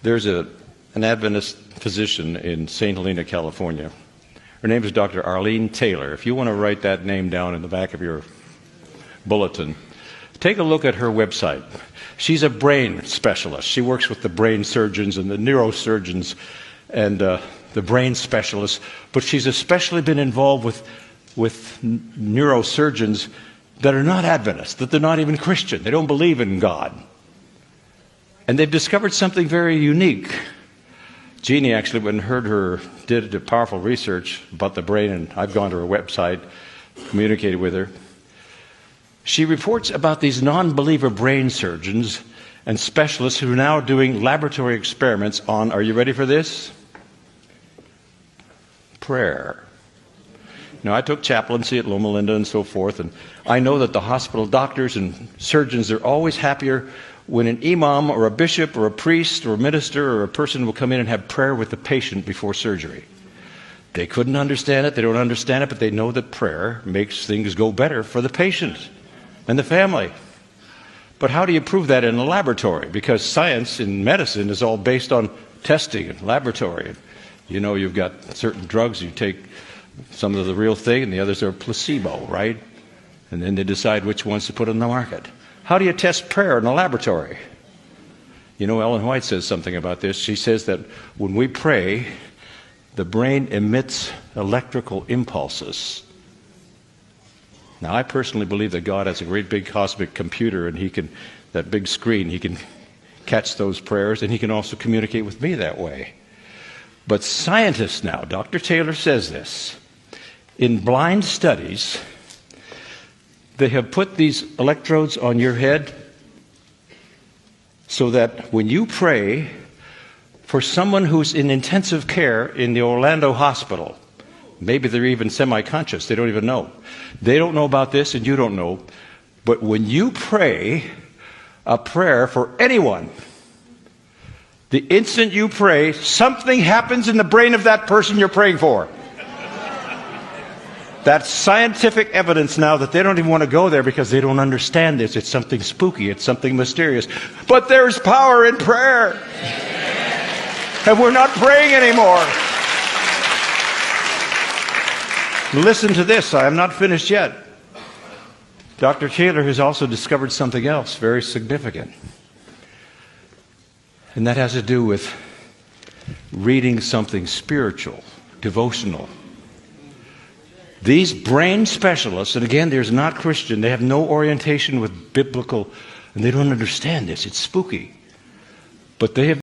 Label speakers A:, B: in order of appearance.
A: There's an Adventist physician in St. Helena, California. Her name is Dr. Arlene Taylor. If you want to write that name down in the back of your bulletin, take a look at her website. She's a brain specialist. She works with the brain surgeons and the neurosurgeons and the brain specialists, but she's especially been involved with neurosurgeons that are not Adventists, that they're not even Christian. They don't believe in God. And they've discovered something very unique. Jeannie actually, when heard her, did a powerful research about the brain, and I've gone to her website, communicated with her. She reports about these non-believer brain surgeons and specialists who are now doing laboratory experiments on, are you ready for this? Prayer. Now, I took chaplaincy at Loma Linda and so forth, and I know that the hospital doctors and surgeons are always happier when an imam or a bishop or a priest or a minister or a person will come in and have prayer with the patient before surgery. They couldn't understand it, they don't understand it, but they know that prayer makes things go better for the patient and the family. But how do you prove that in a laboratory? Because science in medicine is all based on testing and laboratory. You know, you've got certain drugs, you take some of the real thing and the others are placebo, right? And then they decide which ones to put on the market. How do you test prayer in a laboratory? You know, Ellen White says something about this. She says that when we pray, the brain emits electrical impulses. Now, I personally believe that God has a great big cosmic computer, and he can, that big screen, he can catch those prayers, and he can also communicate with me that way. But scientists now, Dr. Taylor says this, in blind studies, they have put these electrodes on your head so that when you pray for someone who's in intensive care in the Orlando hospital, maybe they're even semi-conscious, they don't even know. They don't know about this and you don't know. But when you pray a prayer for anyone, the instant you pray, something happens in the brain of that person you're praying for. That's scientific evidence now that they don't even want to go there because they don't understand this. It's something spooky. It's something mysterious. But there's power in prayer. And we're not praying anymore. Listen to this. I am not finished yet. Dr. Taylor has also discovered something else very significant. And that has to do with reading something spiritual, devotional. These brain specialists, and again, they're not Christian, they have no orientation with biblical, and they don't understand this. It's spooky. But they have